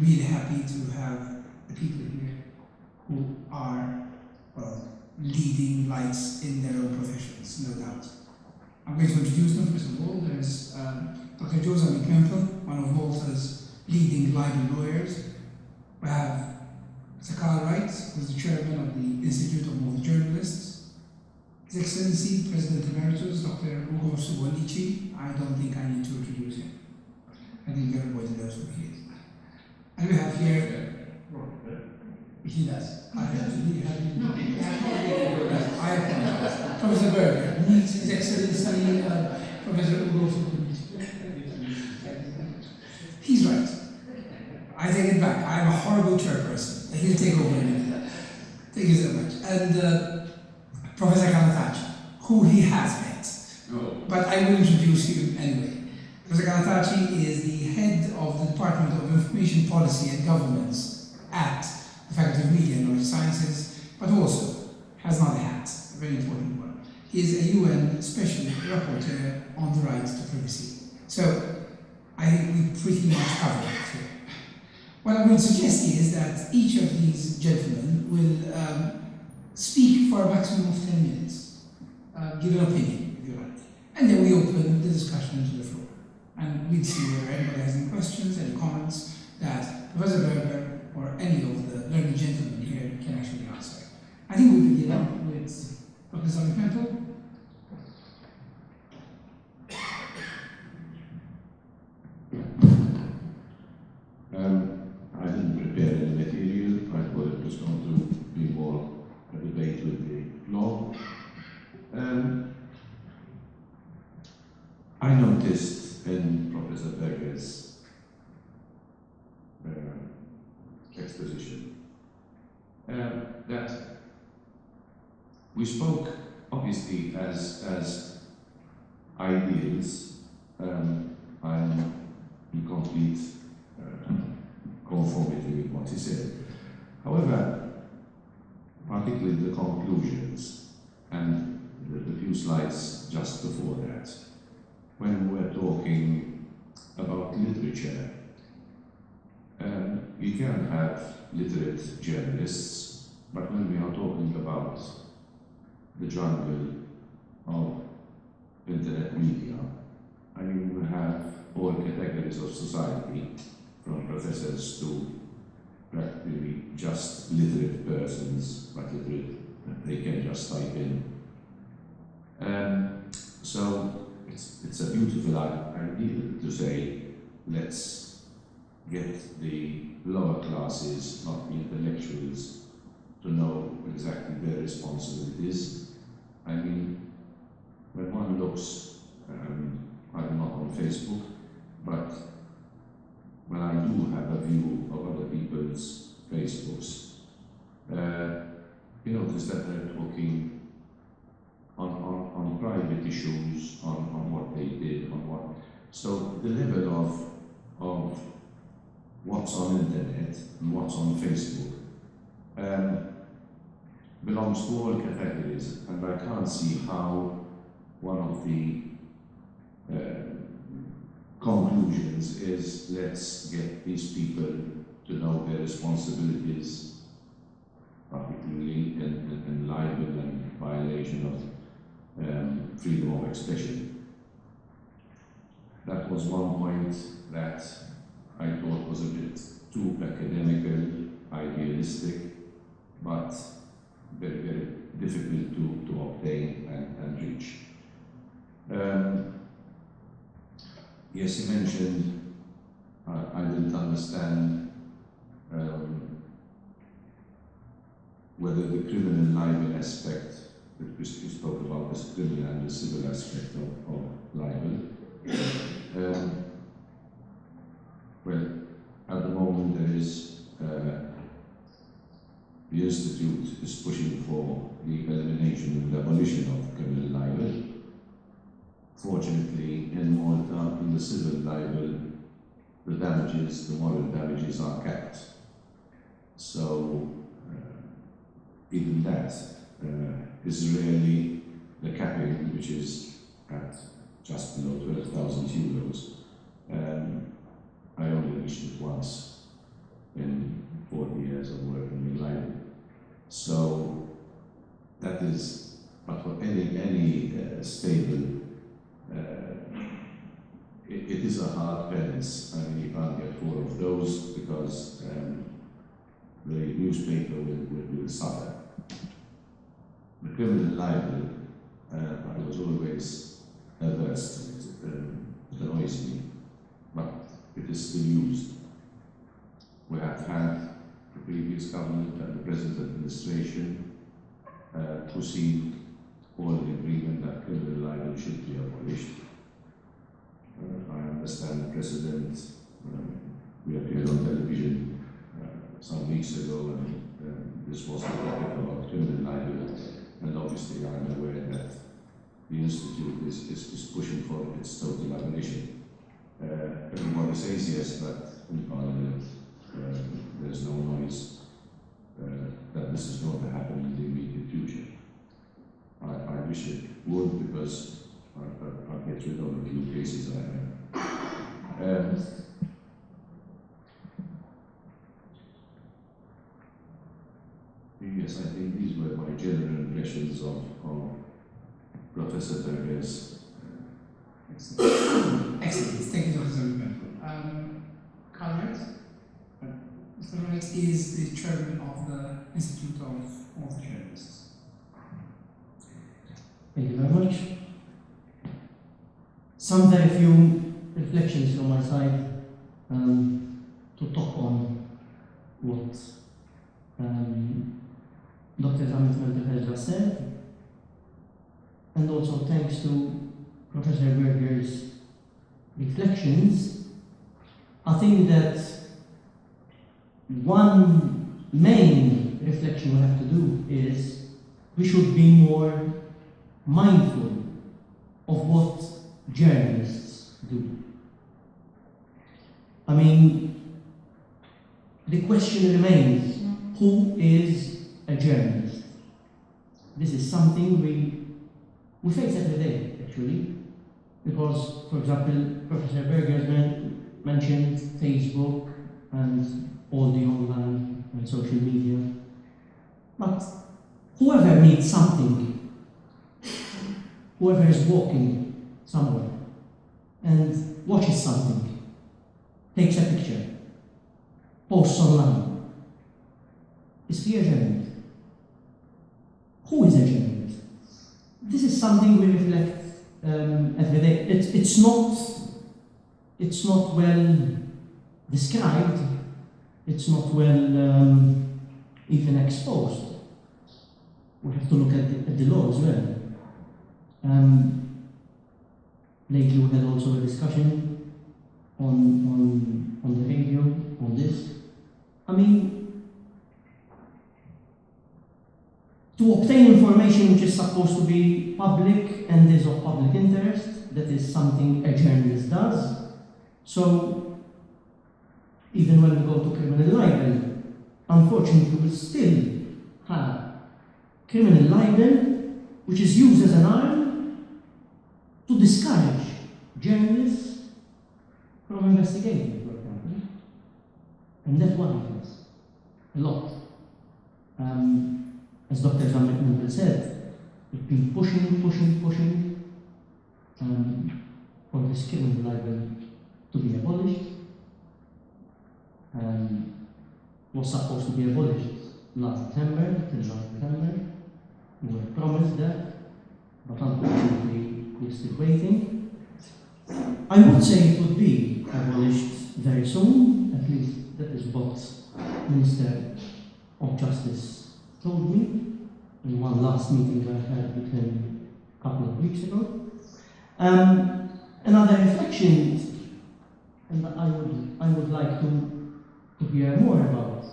really happy to have the people here who are, well, leading lights in their own professions, no doubt. I'm going to introduce them. First of all, there's Dr. Joseph Campbell, one of Malta's leading libel lawyers. We have Mr. Carl Wright, who's the chairman of the Institute of Malta Journalists. His Excellency, President Emeritus, Dr. Ugo Subolici. I don't think I need to introduce him. I think everybody knows who he is. And we have here, he does. I apologize. Professor Berger meets His Excellency Professor Ugo Subolici. He's right. I take it back. I'm a horrible chairperson. He'll take over in a minute. Thank you so much. And Professor Kanatachi, who he has met. Oh. But I will introduce him anyway. Professor Kanatachi is the head of the Department of Information Policy and Governance at the Faculty of Media and Knowledge Sciences, but also has another hat, a very important one. He is a UN Special Rapporteur on the right to privacy. So I think we pretty much covered it here. What I would suggest is that each of these gentlemen will speak for a maximum of 10 minutes, give an opinion, if you like, and then we open the discussion to the floor. And we'll see whether anybody has any questions, any comments that Professor Berger or any of the learned gentlemen here can actually answer. I think we begin with Dr. Simon Campbell. I didn't prepare any material. I thought it was going to be more a debate with the floor. I noticed in Professor Berger's exposition that we spoke obviously as ideals. I'm in complete conformity with what he said. However, particularly the conclusions and the few slides just before that, when we're talking about literature, you can have literate journalists, but when we are talking about the jungle of internet media, I mean, we have all categories of society, from professors to practically just literate persons, but literate, they can just type in. So it's a beautiful idea to say, let's get the lower classes, not the intellectuals, to know exactly their responsibilities. I mean, when one looks, I'm not on Facebook, but when I do have a view of other people's Facebooks, you notice that they're talking on private issues, on what they did, on what. So the level of what's on internet and what's on Facebook belongs to all categories, and I can't see how one of the conclusions is let's get these people to know their responsibilities, particularly in libel and violation of freedom of expression. That was one point that I thought was a bit too academical, idealistic, but very, very difficult to obtain and reach. Yes, he mentioned, I didn't understand whether the criminal libel aspect that we spoke about, this criminal and the civil aspect of libel. Well, at the moment there is, the Institute is pushing for the elimination and abolition of criminal libel. Fortunately, in Malta, in the civil libel, the damages, the moral damages are capped. So, even that is really the capping, which is at just below 12,000 euros. I only reached it once. that is, but for any stable, it is a hard balance. I mean, you can't get 4 of those because the newspaper will suffer. The criminal libel, I was always averse to it. It annoys me, but it is still used. We have had the previous government and the present administration proceed all in agreement that criminal libel should be abolished. I understand the President, we appeared on television some weeks ago, and this was the topic about criminal libel, and obviously I'm aware that the Institute is pushing for its total abolition. Everybody says yes, but in Parliament there's no noise that this is going to happen in the immediate future. I wish it would, because I'll get rid of a few cases I have. Yes, I think these were my general impressions of Professor Berger's. Excellent. Excellent. Thank you, Dr. Zoltan. Carl Wright? Mr. Wright is the chairman of the Institute of the Journalists. Thank you very much. Some very few reflections from my side to talk on what Dr. Zamet has just said, and also thanks to Professor Berger's reflections. I think that one main reflection we have to do is we should be more mindful of what journalists do. I mean, the question remains, who is a journalist? This is something we face every day, actually, because, for example, Professor Berger mentioned Facebook and all the online and social media. But whoever needs something, whoever is walking somewhere and watches something, takes a picture, posts online, is he a journalist? Who is a journalist? This is something we reflect every day. It's not well described. It's not well even exposed. We have to look at the law as well. Lately we had also a discussion on the radio on this. I mean, to obtain information which is supposed to be public and is of public interest, that is something a journalist does. So, even when we go to criminal libel, unfortunately we still have criminal libel which is used as an arm to discourage journalists from investigating, for example. And that worries us a lot. As Dr. Zamet said, we've been pushing for this criminal libel to be abolished. Was supposed to be abolished till last December. We were promised that, but unfortunately we're still waiting. I would say it would be abolished very soon, at least that is what Minister of Justice told me in one last meeting I had with him a couple of weeks ago. Another reflection, and I would like to hear more about,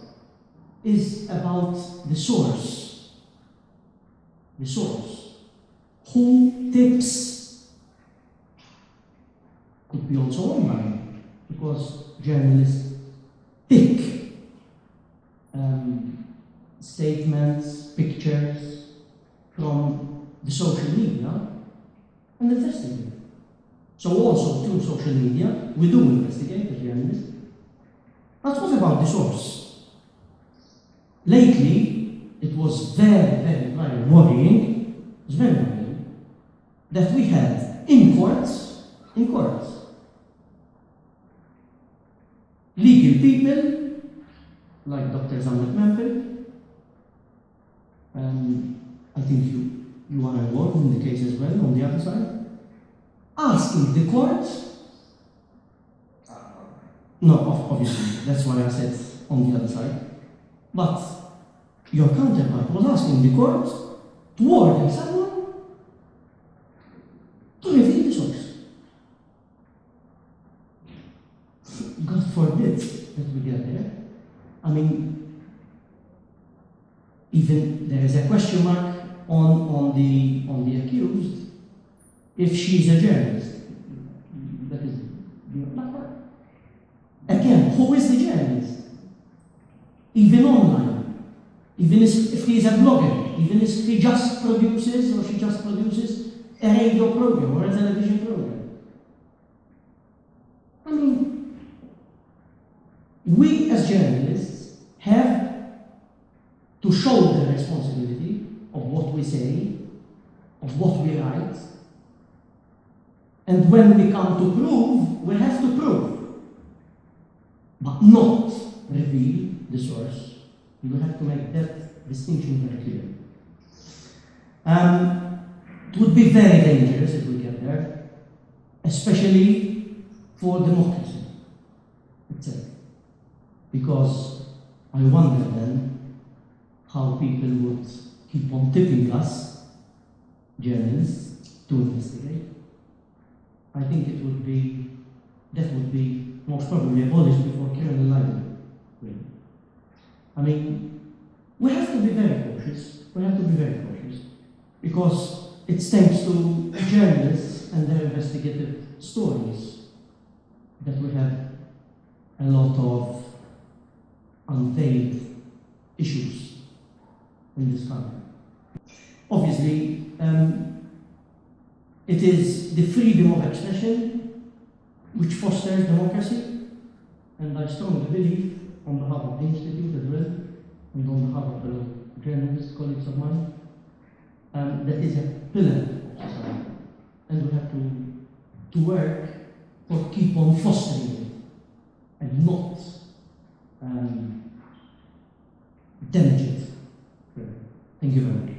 is about the source. The source. Who tips? Could be also online, because journalists pick statements, pictures from the social media and investigate. So also through social media, we do investigate as journalists. But what about the source? Lately, it was very, very, very worrying, it was very worrying, that we had in courts, legal people, like Dr. Zamet Mempel, I think you are involved in the case as well, on the other side, asking the court, no, obviously, that's why I said on the other side, but your counterpart was asking the court to order someone to reveal the source. God forbid that we get there. I mean, even there is a question mark on the accused if she's a journalist. That is not right. Again, who is the journalist? Even online, even if he is a blogger, even if he just produces or she just produces a radio program or a television program. I mean, we as journalists have to shoulder the responsibility of what we say, of what we write, and when we come to prove, we have to prove, but not reveal the source. You will have to make that distinction very clear. It would be very dangerous if we get there, especially for democracy itself. Because I wonder then how people would keep on tipping us, journalists, to investigate. I think that would be most probably abolished before criminal libel. I mean, we have to be very cautious. We have to be very cautious because it's thanks to journalists and their investigative stories that we have a lot of unveiled issues in this country. Obviously, it is the freedom of expression which fosters democracy, and I strongly believe, on behalf of the Institute as well, and on behalf of fellow journalists, colleagues of mine, that is a pillar of society, and we have to work for keep on fostering it, and not damage it. Thank you very much.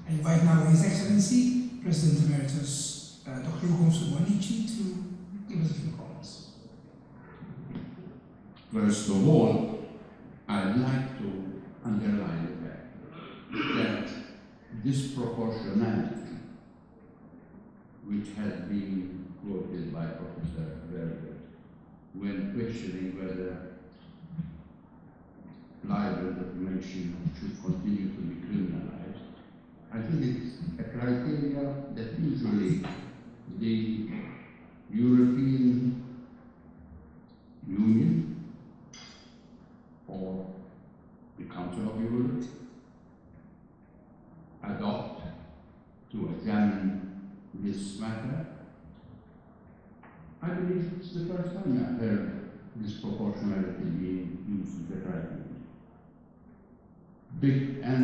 I invite now His Excellency, President Emeritus Dr. Bonici, to give us a few comments. First of all, I'd like to underline the fact that disproportionality, which has been quoted by Professor Berger when questioning whether libel defamation should continue to be criminalized, I think it's a criteria that usually the European Union or the Council of Europe adopt to examine this matter. I believe it's the first time I've heard disproportionality being used as a criteria. And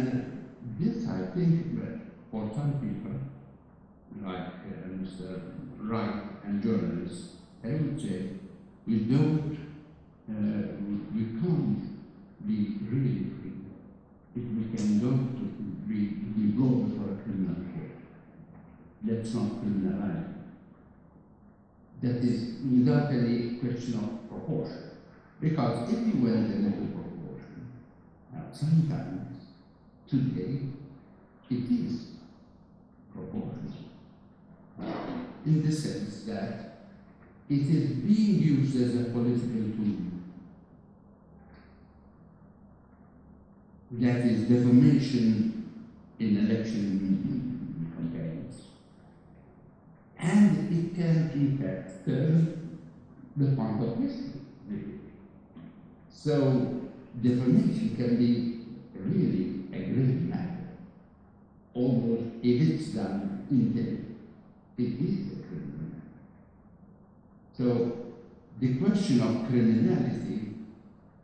this, I think, that for some people, like Mr. Wright and journalists, I would say we can't be really free if we can go to be brought before a criminal court. Let's not criminalize it. That is without any question of proportion. Because if you went into proportion, sometimes today it is proportional. In the sense that it is being used as a political tool. That is defamation in election campaigns. And it can in fact turn the point of history. So defamation can be really a grave matter. Almost if it's done intentionally, it is a criminal matter. So the question of criminality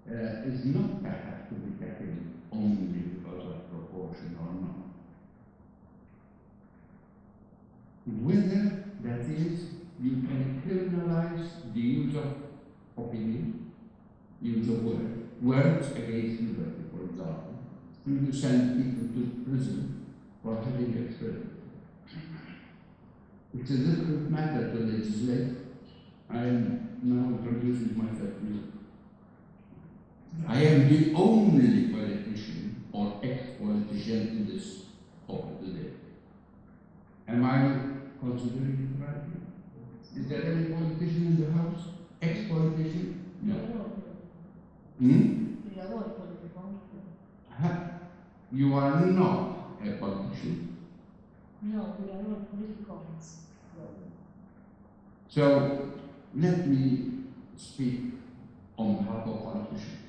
is not perhaps to be tackled only because of proportion or not. Whether that is, you can criminalize the use of opinion, use of words against liberty, for example. You send people to prison for having expressed. It's a difficult matter to legislate. I am now introducing myself to you. I am the only politician or ex-politician in this talk today. Am I considering it right? Is there any politician in the House? Ex-politician? No. You are not a politician. No, we are not political. So let me speak on behalf of politicians.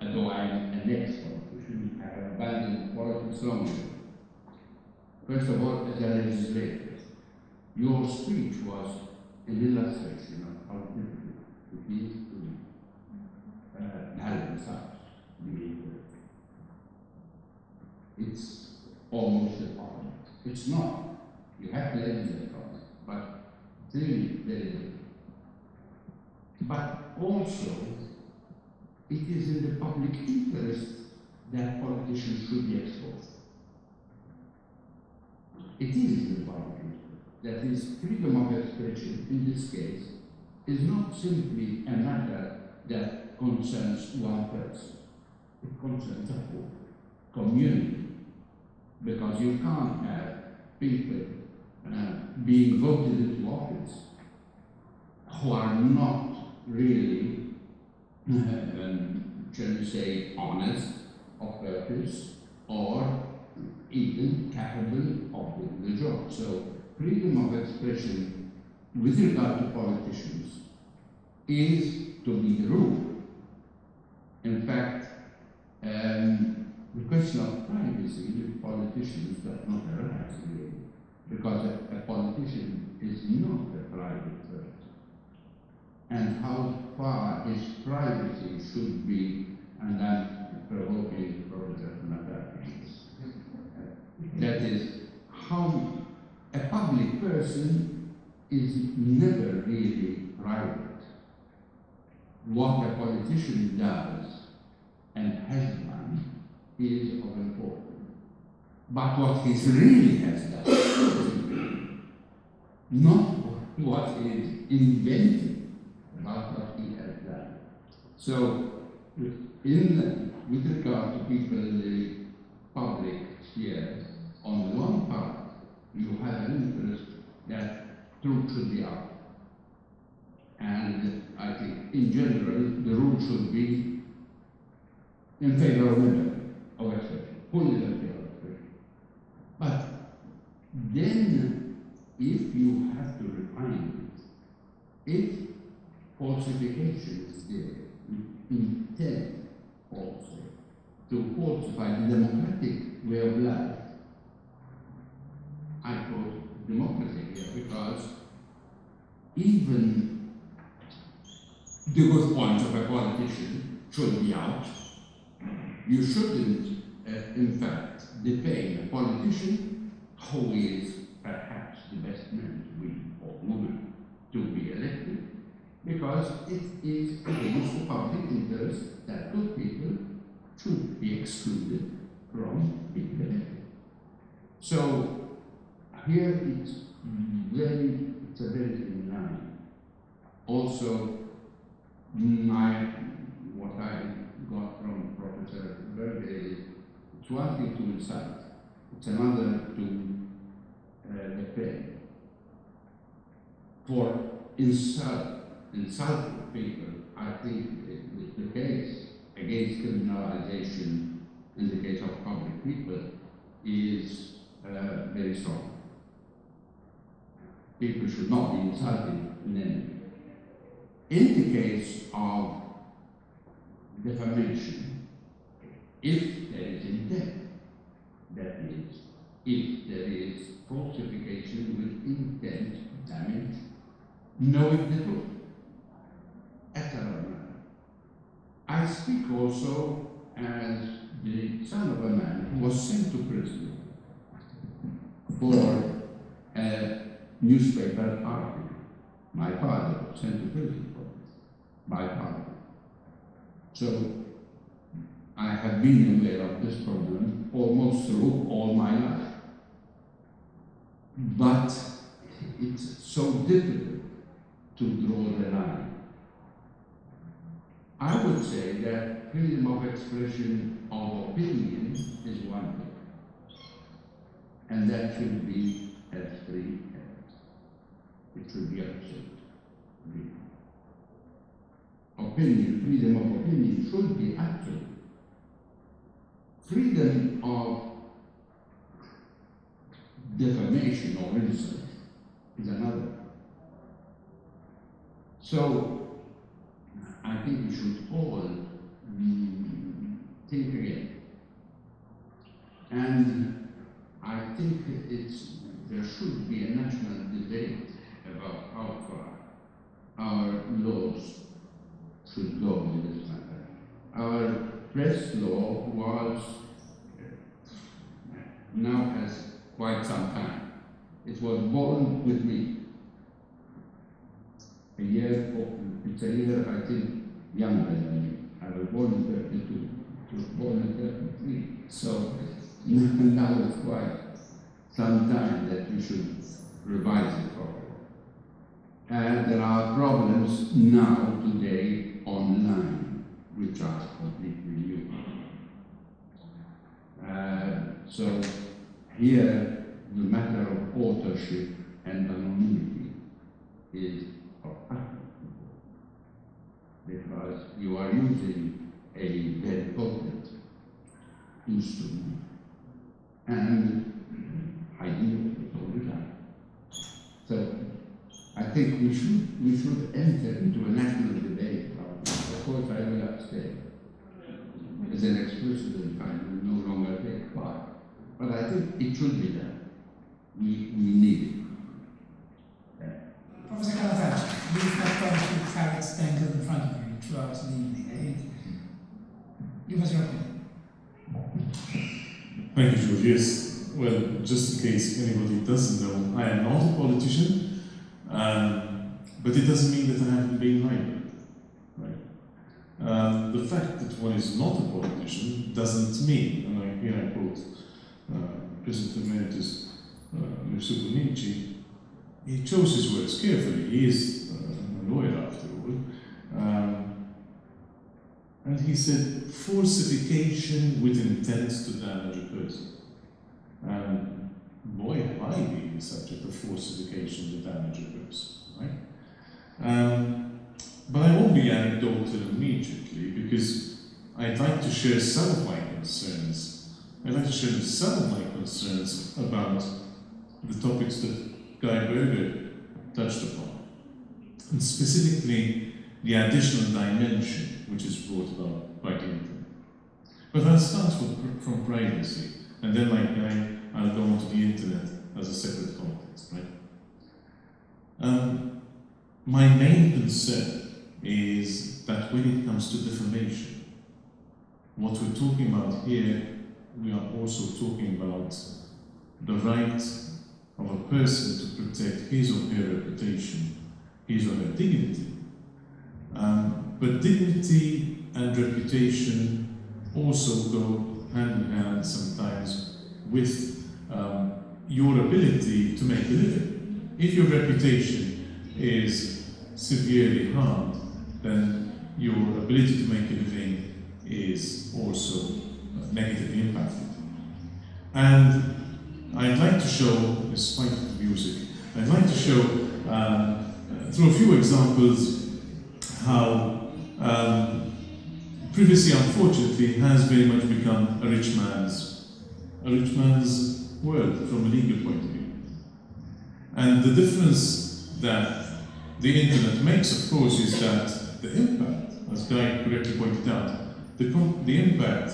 Although I am an ex-politician, I have abandoned politics long ago. First of all, as a legislator, your speech was an illustration of how difficult it is to balance out the equal. It's almost impossible. It's not. You have to legislate on it, but clearly very difficult. But also, it is in the public interest that politicians should be exposed. It is in the public interest. That is, freedom of expression, in this case, is not simply a matter that concerns one person. It concerns a whole community. Because you can't have people being voted into office who are not really, shall we say, honest of purpose or even capable of doing the job. So freedom of expression with regard to politicians is to be the rule. In fact, the question of privacy with politicians does not arise really, because a politician is not a private person. And how far his privacy should be, and I'm provoking Professor Nathan. That is, how a public person is never really private. What a politician does and has done is of importance. But what he really has done, not what is invented, but what he has done. So, with regard to people in the public sphere, on the one part, you have an interest that truth should be out. And I think, in general, the rule should be in favor of liberty of expression, full liberty of expression. But then, if you have to refine it, if falsification is there, intent also to falsify the democratic way of life, I quote democracy here because even the good points of a politician should be out. You shouldn't, in fact, defame a politician who is perhaps the best man to be, or woman to be elected, because it is against the public interest that good people should be excluded from being elected. So here it's a very thin line. Also, what I got from Professor Berger is it's one thing to insult, it's another to defend. For insulting people, I think the case against criminalization in the case of public people is very strong. People should not be insulted in any way. In the case of defamation, if there is intent, that is, if there is falsification with intent to damage, knowing the truth, lateral manner. I speak also as the son of a man who was sent to prison for a newspaper article. My father was sent to prison for this, my father. So I have been aware of this problem almost through all my life. But it's so difficult to draw the line. I would say that freedom of expression of opinion is one thing, and that should be as free as it should be absolute. Opinion, freedom of opinion should be absolute. Freedom of defamation or insult is another. So I think we should all think again. And I think there should be a national debate about how far our laws should go in this matter. Our press law was, now has quite some time. It was born with me. It's a year, I think, younger than me. I was born in 32. It was born in 33. So now it's quite some time that we should revise it properly. And there are problems now, today, online, which are completely new. So here, the matter of authorship and anonymity is of utmost importance, because you are using a very potent instrument and hiding it all the time. So I think we should enter into a national debate about this. Of course, I will abstain. As an ex-president, I will no longer take part. But I think it should be done. We need it. Professor Calatacci, you've got quite a few carrots dangled in front of you throughout the evening. Give us your opinion. Thank you, George. Yes. Well, just in case anybody doesn't know, I am not a politician, but it doesn't mean that I haven't been right. The fact that one is not a politician doesn't mean, and here I quote President Emeritus Mitsubishi, he chose his words carefully. He is a lawyer after all. And he said, falsification with intent to damage a person. And boy, have I been the subject of falsification to damage a person, right? But I won't be anecdotal immediately, because I'd like to share some of my concerns. I'd like to share some of my concerns about the topics that Guy Berger touched upon, and specifically the additional dimension which is brought about by the internet. But I'll start from privacy, and then, like Guy, I'll go on to the internet as a separate context, right? My main concern is that when it comes to defamation, what we're talking about here, we are also talking about the right of a person to protect his or her reputation, his or her dignity. But dignity and reputation also go hand in hand sometimes with your ability to make a living. If your reputation is severely harmed, then your ability to make a living is also negatively impacted. And I'd like to show, despite the music, I'd like to show through a few examples how privacy, unfortunately, has very much become a rich man's world from a legal point of view. And the difference that the internet makes, of course, is that the impact, as Guy correctly pointed out, the impact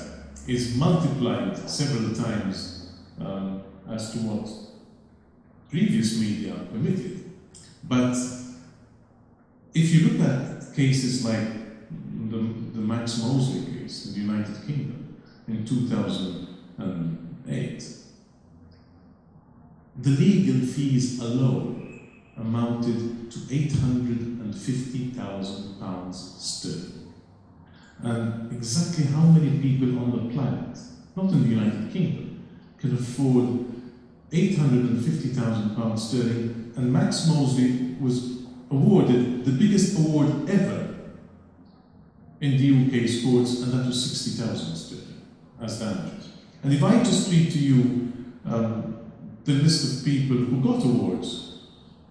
is multiplied several times as to what previous media permitted. But if you look at cases like the Max Mosley case in the United Kingdom in 2008, the legal fees alone amounted to £850,000 sterling. And exactly how many people on the planet, not in the United Kingdom, can afford £850,000 sterling? And Max Mosley was awarded the biggest award ever in the UK's courts, and that was 60,000 sterling as damages. And if I just read to you the list of people who got awards,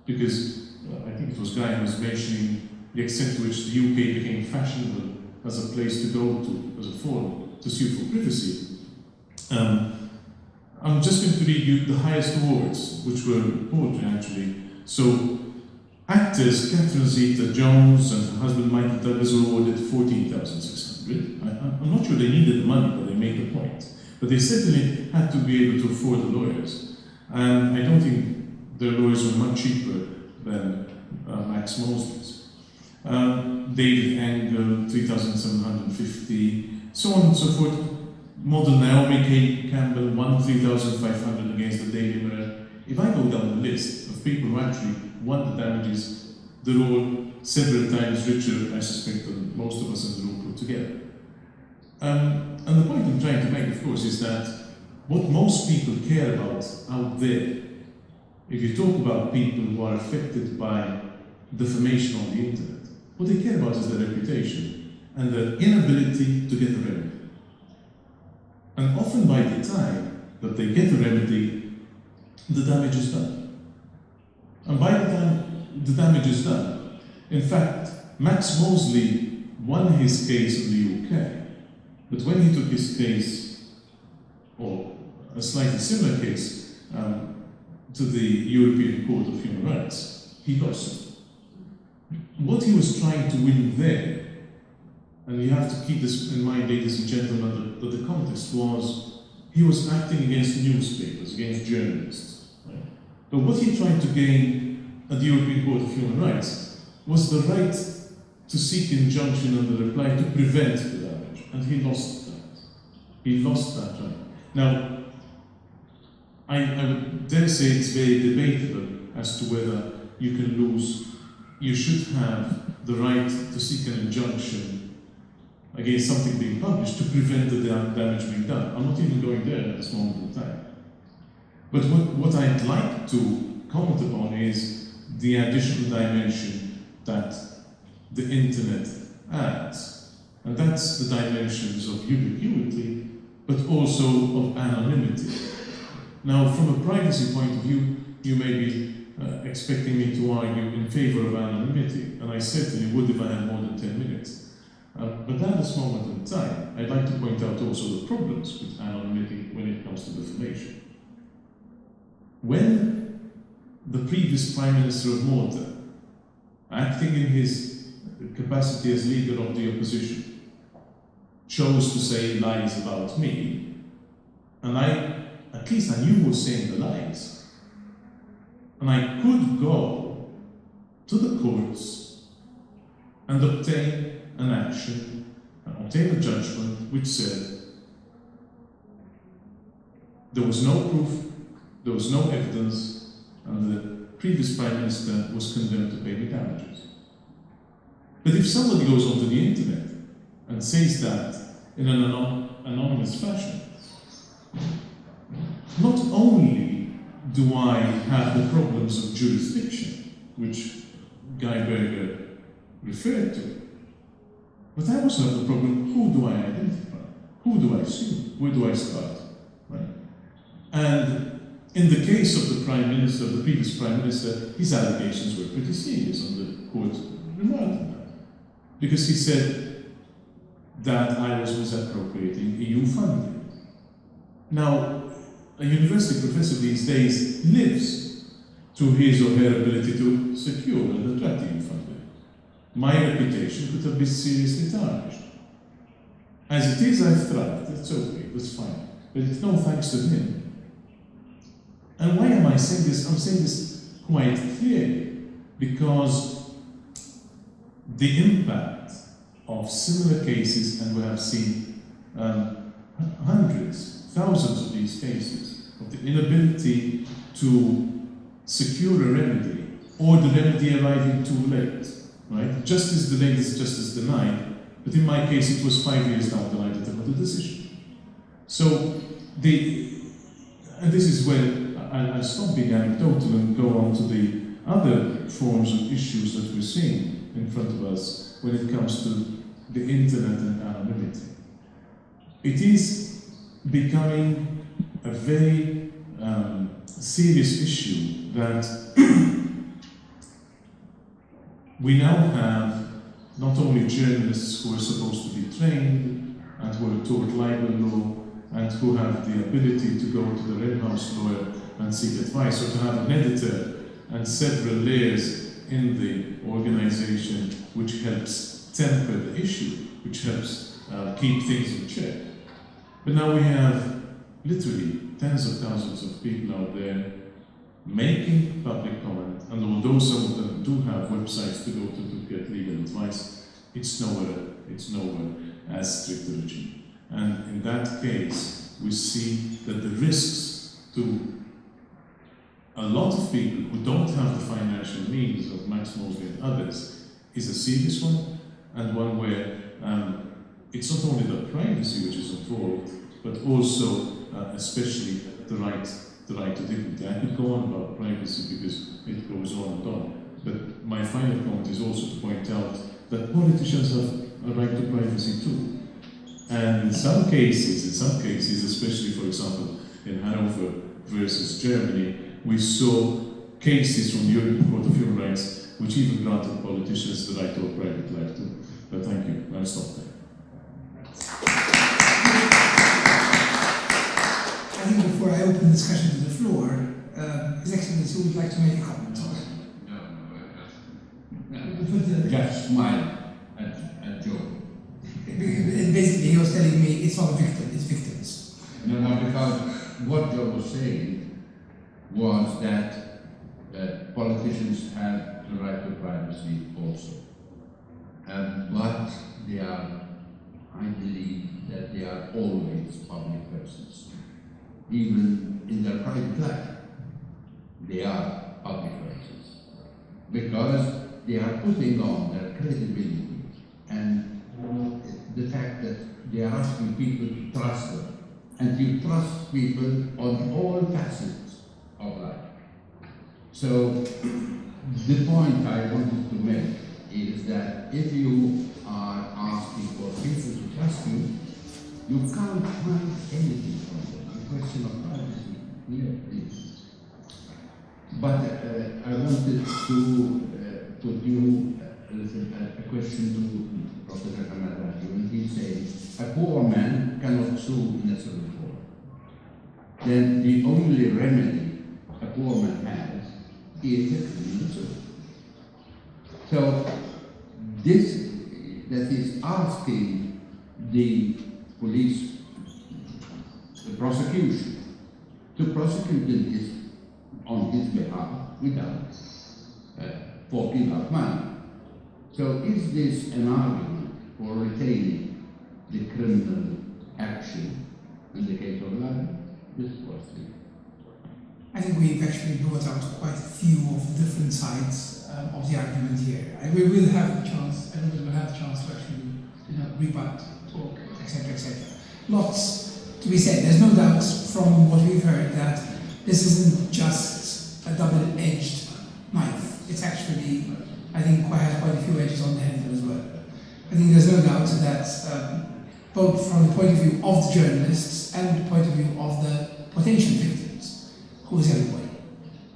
because I think it was Guy who was mentioning the extent to which the UK became fashionable as a place to go to, as a forum, to sue for privacy. I'm just going to read you the highest awards, which were poetry actually. So, actors Catherine Zeta-Jones and her husband Michael Douglas were awarded $14,600. I'm not sure they needed the money, but they made the point. But they certainly had to be able to afford the lawyers. And I don't think their lawyers were much cheaper than Max Mosley's. David Engel, $3,750, so on and so forth. Model Naomi K. Campbell won $3,500 against the Daily Mirror. If I go down the list of people who actually won the damages, they're all several times richer, I suspect, than most of us in the room put together. And the point I'm trying to make, of course, is that what most people care about out there, if you talk about people who are affected by defamation on the internet, what they care about is their reputation and their inability to get a remedy. And often by the time that they get a remedy, the damage is done. And by the time the damage is done, in fact, Max Mosley won his case in the UK, but when he took his case, or a slightly similar case, to the European Court of Human Rights, he lost. What he was trying to win there, and you have to keep this in mind, ladies and gentlemen, that the context was, he was acting against newspapers, against journalists. Right? But what he tried to gain at the European Court of Human Rights was the right to seek injunction and the reply to prevent the damage, and he lost that. He lost that right. Now, I would dare say it's very debatable as to whether you can lose, you should have the right to seek an injunction against something being published to prevent the damage being done. I'm not even going there at this moment in time. But what I'd like to comment upon is the additional dimension that the internet adds. And that's the dimensions of ubiquity, but also of anonymity. Now, from a privacy point of view, you may be expecting me to argue in favor of anonymity, and I certainly would if I had more than 10 minutes. But at this moment in time, I'd like to point out also the problems with anonymity when it comes to defamation. When the previous Prime Minister of Malta, acting in his capacity as leader of the opposition, chose to say lies about me, and at least I knew who was saying the lies, and I could go to the courts and obtain an action, obtain a judgment which said there was no proof, there was no evidence, and the previous Prime Minister was condemned to pay me damages. But if somebody goes onto the internet and says that in an anonymous fashion, not only do I have the problems of jurisdiction, which Guy Berger referred to, but that was not the problem. Who do I identify? Who do I sue? Where do I start? Right? And in the case of the Prime Minister, the previous Prime Minister, his allegations were pretty serious, and the court remarked on that. Because he said that I was misappropriating EU funding. Now, a university professor these days lives to his or her ability to secure and attract EU funding. My reputation could have been seriously tarnished. As it is, I've thrived. That's okay, that's fine. But it's no thanks to him. And why am I saying this? I'm saying this quite clearly because the impact of similar cases, and we have seen hundreds, thousands of these cases, of the inability to secure a remedy, or the remedy arriving too late, right? Justice delayed is justice denied, but in my case it was 5 years down the line that I got a decision. So, and this is where I'll stop being anecdotal and go on to the other forms of issues that we're seeing in front of us when it comes to the internet and anonymity. It is becoming a very serious issue that we now have not only journalists who are supposed to be trained and who are taught libel law and who have the ability to go to the in-house lawyer and seek advice, or to have an editor and several layers in the organization which helps temper the issue, which helps keep things in check. But now we have literally tens of thousands of people out there making public comment, and although some of them do have websites to go to get legal advice, it's nowhere as strict a regime. And in that case, we see that the risks to a lot of people who don't have the financial means of Max Mosley and others is a serious one, and one where it's not only the privacy which is involved, but also especially the right to dignity. I could go on about privacy because it goes on and on, but my final comment is also to point out that politicians have a right to privacy too. And in some cases, especially for example in Hanover versus Germany, we saw cases from the European Court of Human Rights which even granted politicians the right to a private life too. But thank you, I'll stop there. I think before I open the discussion to the floor, His Excellency would like to make a comment. Just smile at Joe. Basically, he was telling me it's not a victim, it's victims. No, because what Joe was saying was that politicians have the right to privacy also. But they are, I believe that they are always public persons. Even in their private life, they are public persons. Because they are putting on their credibility and the fact that they are asking people to trust them. And you trust people on all facets of life. So the point I wanted to make is that if you are asking for people to trust you, you can't find anything from them. The question of privacy here is. But I wanted to put you a question to Professor Kamarati, when he says a poor man cannot sue in a civil court. Then the only remedy a poor man has is a criminal suit. So this, that is asking the police, the prosecution, to prosecute on his behalf without forking out money. So is this an argument for retaining the criminal action in the case of libel? This was the... I think we've actually brought out quite a few of the different sides of the argument here. And we will have the chance, everybody will have the chance to actually, rebut, talk, etc., etc. Lots to be said. There's no doubt from what we've heard that this isn't just a double-edged knife. It's actually, I think, has quite a few edges on the handle as well. I think there's no doubt that both from the point of view of the journalists and the point of view of the potential victims, who is everybody?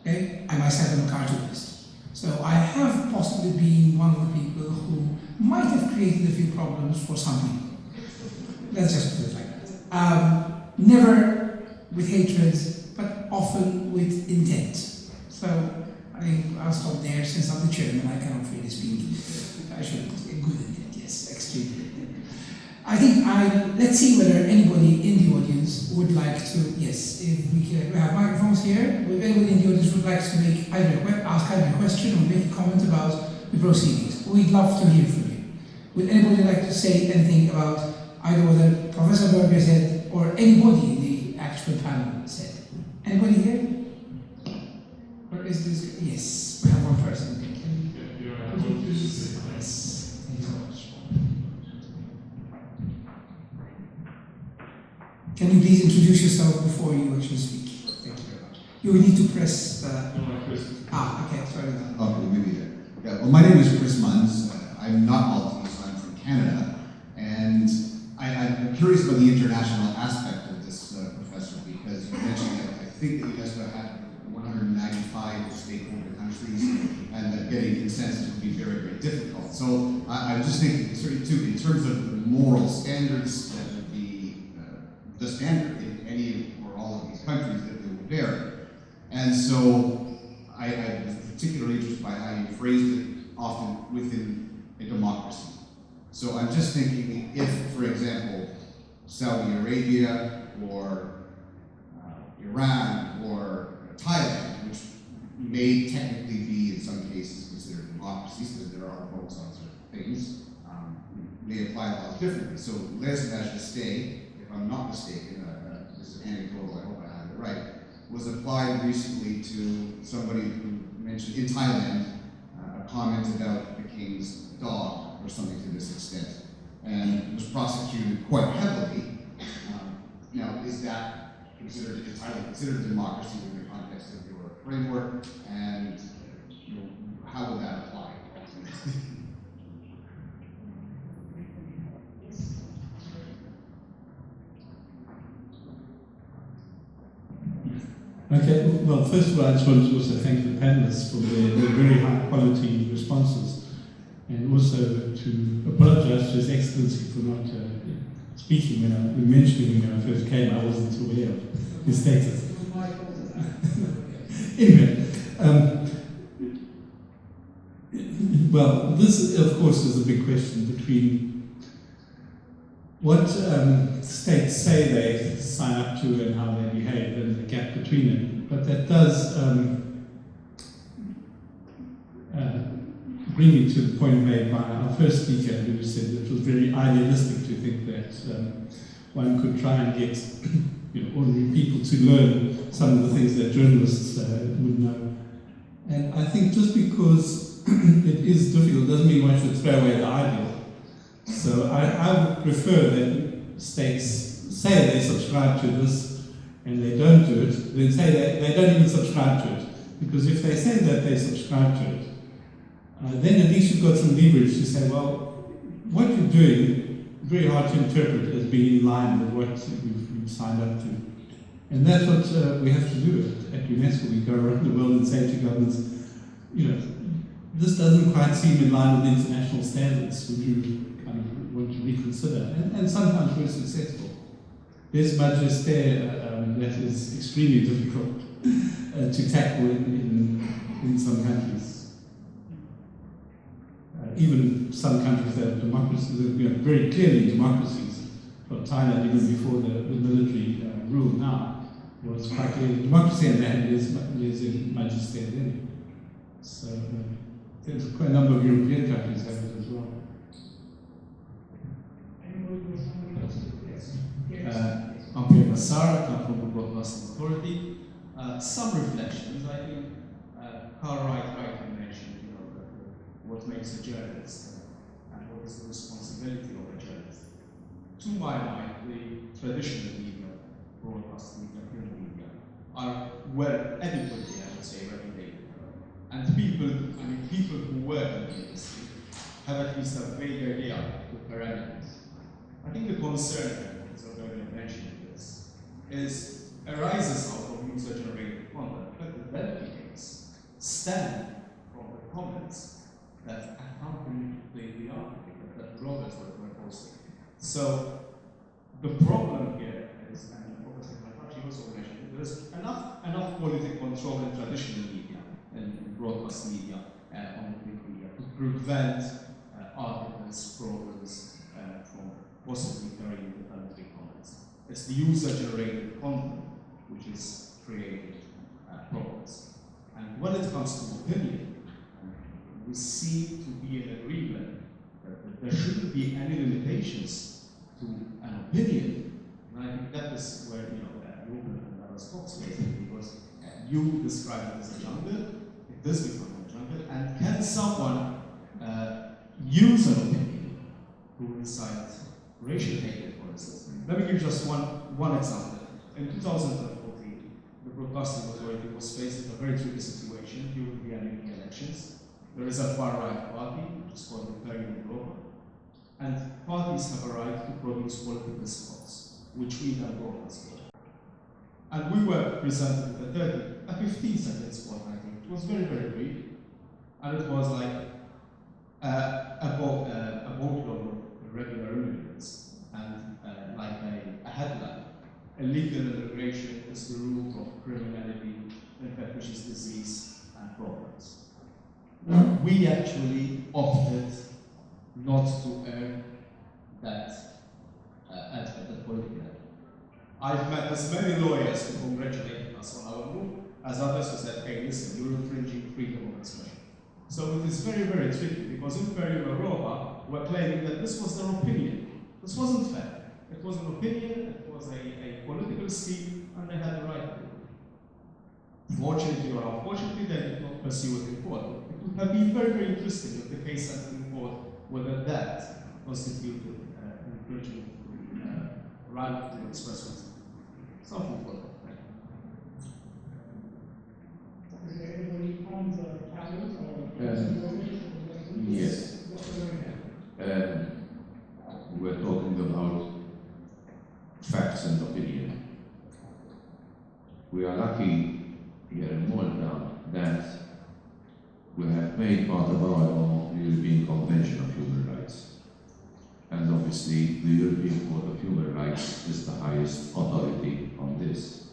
Okay? I myself am a cartoonist. So I have possibly been one of the people who might have created a few problems for some people. Let's just put it like that. Never with hatred, but often with intent. So I think I'll stop there. Since I'm the chairman, I cannot really speak. I should put a good intent, yes, extremely. I think let's see whether anybody in the audience would like to, yes, if we have microphones here, if anybody in the audience would like to make ask either a question or make a comment about the proceedings. We'd love to hear from you. Would anybody like to say anything about either what Professor Berger said or anybody in the actual panel said? Anybody here? Or is this? Yes, we have one person. Yes, thank you so much. Can you please introduce yourself before you actually speak? Thank you very much. You will need to press the... okay, sorry about that. Okay, maybe there. Yeah, well, my name is Chris Munns. I'm not Maltese, I'm from Canada. And I'm curious about the international aspect of this, Professor, because you mentioned that I think that UNESCO had 195 stakeholder countries, and that getting consensus would be very, very difficult. So I'm just thinking, too, in terms of the moral standards that would be the standard in any or all of these countries, that they would vary. And so I was particularly interested by how you phrased it, often within a democracy. So I'm just thinking, if, for example, Saudi Arabia or Iran or Thailand, which may technically be in some cases considered democracies, because there are votes on certain things, may apply laws differently. So laissez-faire, if I'm not mistaken, this is anecdotal, I hope I have it right, was applied recently to somebody who mentioned in Thailand a comment about the king's dog or something to this extent, and was prosecuted quite heavily. Now, is that entirely considered a democracy in the context of your framework, and how would that apply ultimately? Okay, well, first of all, I just want to also thank the panelists for their very high quality responses, and also to apologize to His Excellency for not speaking when mentioning when I first came. I wasn't aware of his status. Anyway, well, this, of course, is a big question between what states say they sign up to and how they behave, and the gap between it. But that does bring me to the point made by our first speaker, who said it was very idealistic to think that one could try and get ordinary people to learn some of the things that journalists would know. And I think just because it is difficult doesn't mean one should throw away the ideal. So I would prefer that states say they subscribe to this and they don't do it, then say that they don't even subscribe to it. Because if they say that they subscribe to it, then at least you've got some leverage to say, well, what you're doing, very hard to interpret as being in line with what you've signed up to. And that's what we have to do at UNESCO. We go around the world and say to governments, this doesn't quite seem in line with international standards. Would you kind of want to reconsider? And sometimes we're successful. There's majesté that is extremely difficult to tackle in some countries. Even some countries that are democracies, very clearly democracies. But Thailand, even before the military rule now, was quite clearly democracy, and then there's majesté then. So there's quite a number of European countries have it as well. I'm Pierre Massara, come from the Broadcasting Authority. Some reflections. I think Carl rightly mentioned, what makes a journalist and what is the responsibility of a journalist. To my mind, the traditional media, broadcast media, print media, are well adequately, I would say, regulated. And people who work in the industry have at least a vague idea of the parameters. I think the concern that Professor Berger mentioned arises out of user-generated content, but the benefits stem from the comments that accompany the article that bloggers were posting. So the problem here is, and Professor Berger also mentioned, there's enough political control in traditional media and broadcast media on the print media to prevent articles, programs from possibly carrying defamatory comments. It's the user-generated content which is creating problems. And when it comes to opinion, we seem to be in agreement that there shouldn't be any limitations to an opinion. And I think that is where, you and others talks basically, because you describe it as a jungle, it does become a jungle, and can someone use an opinion to incite racial hatred, for instance? Let me give just one example. In 2014, the Broadcasting Authority was faced with a very tricky situation during the American elections. There is a far-right party, which is called the Imperial Europa, and parties have a right to produce political spots, which we then broadcast for. And we were presented with a 15-second spot, I think. It was very, very brief, and it was like a boatload of irregular immigrants, and like a headline. Illegal immigration is the root of criminality, infectious disease, and problems. We actually opted not to air that at the political level. I've met as many lawyers who congratulated us on our move as others who said, hey, listen, you're infringing freedom of expression. So it is very, very tricky, because Imperial Europa were claiming that this was their opinion. This wasn't fair. It was an opinion, it was a political scheme, and they had the right to do it. Fortunately or unfortunately, they did not pursue it in court. It would have been very, very interesting if the case had been in court whether that constituted infringement right to express oneself. Something for that. Is there anybody on the panel or yes. We're talking about facts and opinion. We are lucky here in Malta that we have made part of our European Convention of Human Rights. And obviously, the European Court of Human Rights is the highest authority on this.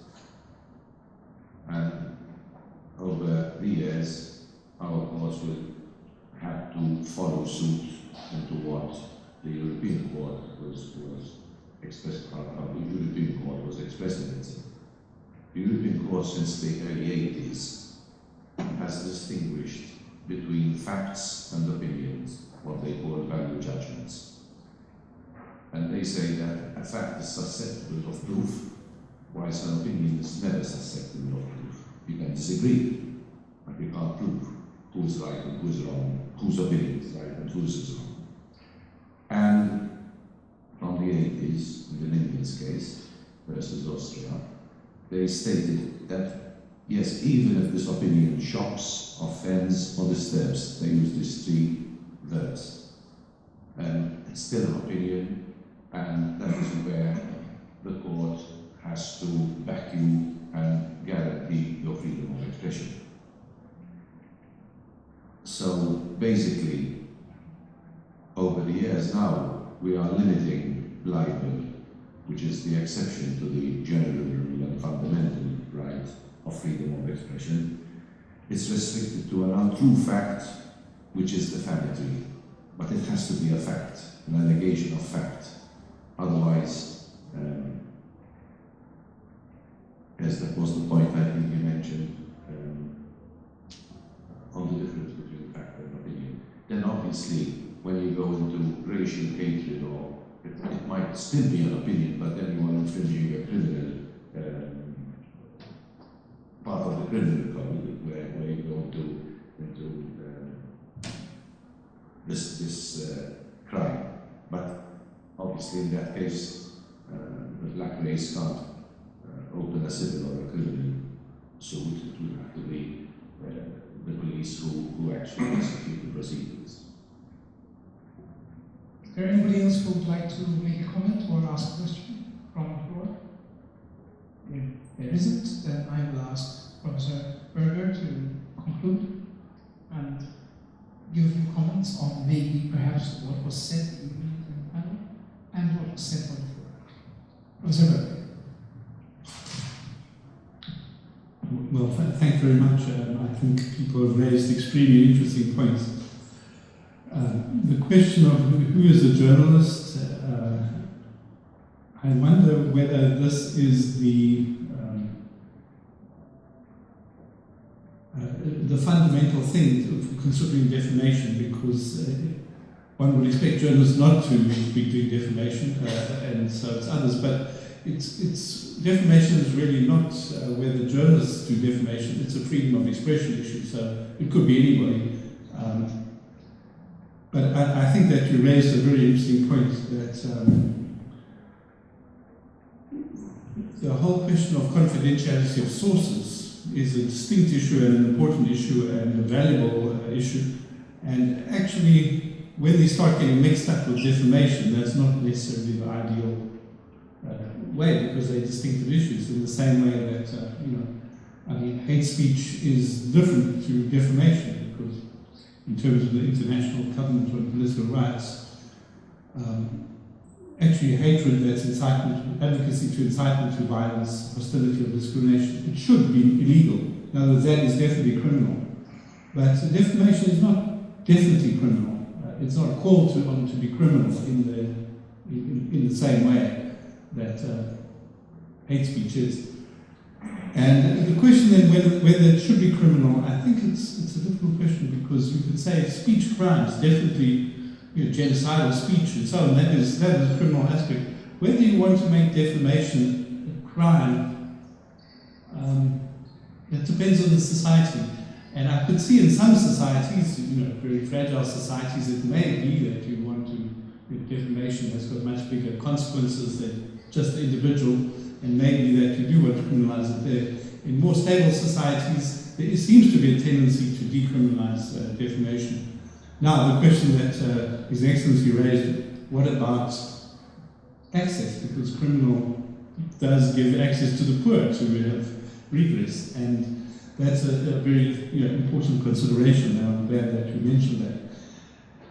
And over the years, our courts will have to follow suit into what the European Court was expressed, how the European Court was expressing itself. The European Court, since the early 80s, has distinguished between facts and opinions, what they call value judgments. And they say that a fact is susceptible of proof, whilst an opinion is never susceptible of proof. You can disagree, but you can't prove who is right and who is wrong, whose opinion is right and whose is wrong. And from the 80s, in the Lincoln's case, versus Austria, they stated that, yes, even if this opinion shocks, offends, or disturbs, they use these three verbs, it's still an opinion, and that is where the court has to back you and guarantee your freedom of expression. So basically, over the years now, we are limiting libel, which is the exception to the general rule and fundamental right of freedom of expression. It's restricted to an untrue fact, which is defamatory, but it has to be a fact, an allegation of fact. Otherwise, as that was the point I think you mentioned, on the difference between fact and opinion. Then obviously, when you go into racial hatred, or it might still be an opinion, but then you are infringing a criminal part of the criminal code, where you go into this crime. But obviously, in that case, the black race can't open a civil or a criminal suit. It would have to be the police who actually execute the proceedings. Is there anybody else who would like to make a comment or ask a question from the floor? If there isn't, then I will ask Professor Berger to conclude and give a few comments on maybe perhaps what was said in the panel and what was said on the floor. Professor Berger. Well, thank you very much. I think people have raised extremely interesting points. The question of who is a journalist, I wonder whether this is the the fundamental thing of considering defamation, because one would expect journalists not to be doing defamation, and so it's others, but defamation is really not whether journalists do defamation, it's a freedom of expression issue, so it could be anybody. But I think that you raised a very interesting point, that the whole question of confidentiality of sources is a distinct issue and an important issue and a valuable issue. And actually, when they start getting mixed up with defamation, that's not necessarily the ideal way, because they're distinctive issues. In the same way that hate speech is different to defamation, because in terms of the International Covenant on Political Rights, actually hatred that's incitement, advocacy to incitement to violence, hostility or discrimination, it should be illegal. In other words, that is definitely criminal. But defamation is not definitely criminal. It's not called on to be criminal in the same way that hate speech is. And the question then whether it should be criminal, I think it's a difficult question, because you could say speech crimes, definitely genocidal speech and so on, that is a criminal aspect. Whether you want to make defamation a crime, it depends on the society. And I could see in some societies, very fragile societies, it may be that you want to, defamation has got much bigger consequences than just the individual, and maybe that you do want to criminalize it there. In more stable societies, there seems to be a tendency to decriminalize defamation. Now, the question that His Excellency raised, what about access? Because criminal does give access to the poor to have redress, and that's a very important consideration, and I'm glad that you mentioned that.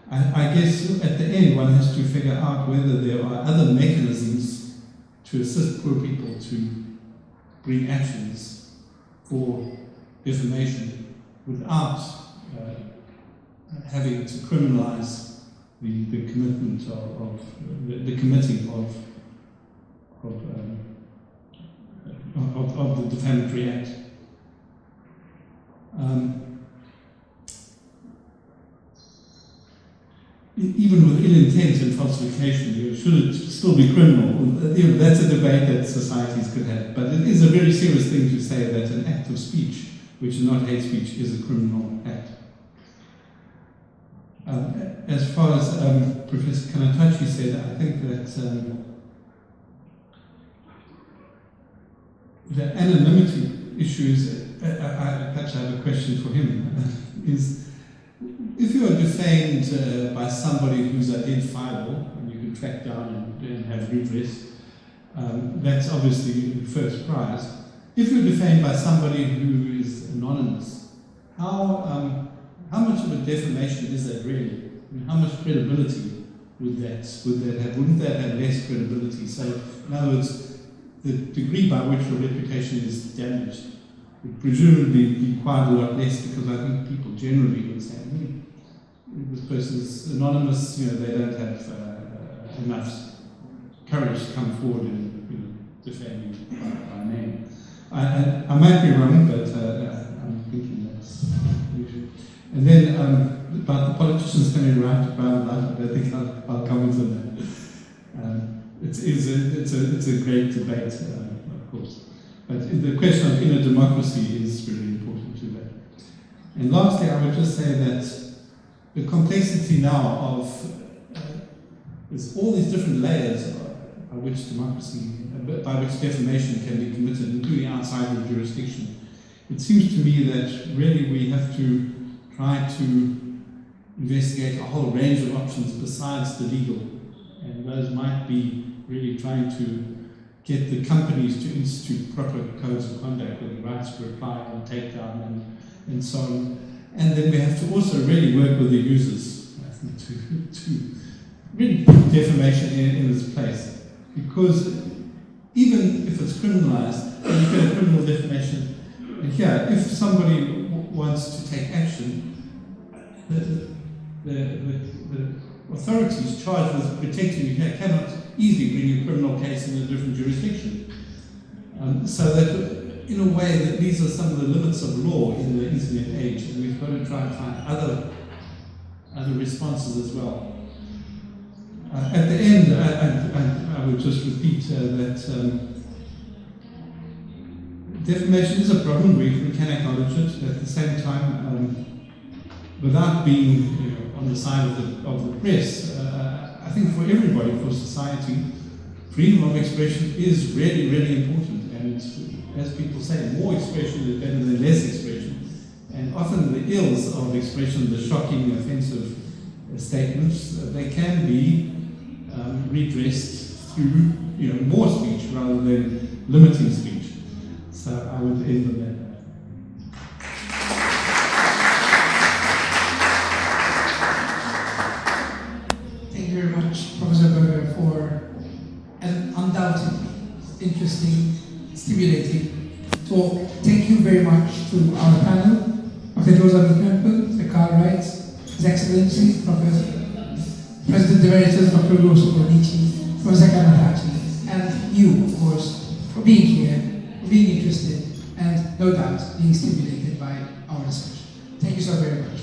I guess at the end one has to figure out whether there are other mechanisms to assist poor people to bring actions for defamation without having to criminalize the commitment of the committing of the defamatory act. Even with ill intent and falsification, should it still be criminal? That's a debate that societies could have. But it is a very serious thing to say that an act of speech, which is not hate speech, is a criminal act. As far as Professor Kanatachi said, I think that the anonymity issues, perhaps I have a question for him, is if you are defamed by somebody who's identifiable, and you can track down and have redress, that's obviously the first prize. If you're defamed by somebody who is anonymous, how much of a defamation is that really? I mean, how much credibility would that have? Wouldn't that have less credibility? So, in other words, the degree by which your reputation is damaged would presumably be quite a lot less, because I think people generally would say, this person is anonymous, they don't have enough courage to come forward and defame you by name. I might be wrong, but I'm thinking that's usual. And then about the politicians coming around to private life, I think I'll comment on that. It's a great debate, of course. But the question of inner democracy is really important to that. And lastly, I would just say that the complexity now of there's all these different layers by which defamation can be committed, including outside of jurisdiction. It seems to me that really we have to try to investigate a whole range of options besides the legal, and those might be really trying to get the companies to institute proper codes of conduct with the rights to reply and take down and so on. And then we have to also really work with the users to really put defamation in its place. Because even if it's criminalized, and you get a criminal defamation, and here, if somebody wants to take action, the authorities charged with protecting you here cannot easily bring a criminal case in a different jurisdiction. So that in a way that these are some of the limits of law in the internet age, and we've got to try and find other responses as well. At the end, I would just repeat that defamation is a problem. We can acknowledge it. At the same time, without being on the side of the press, I think for everybody, for society, freedom of expression is really, really important. And as people say, more expression is better than less expression. And often the ills of expression, the shocking, offensive statements, they can be redressed through more speech rather than limiting speech. So I would end on that. Thank you very much, Professor Berger, for an undoubtedly interesting, stimulating talk. Thank you very much to our panel, Dr. Joseph Campbell, the Carl Wright, His Excellency, President Emeritus Dr. Rosso Bonici, Professor Kanatachi, and you, of course, for being here, for being interested, and no doubt being stimulated by our discussion. Thank you so very much.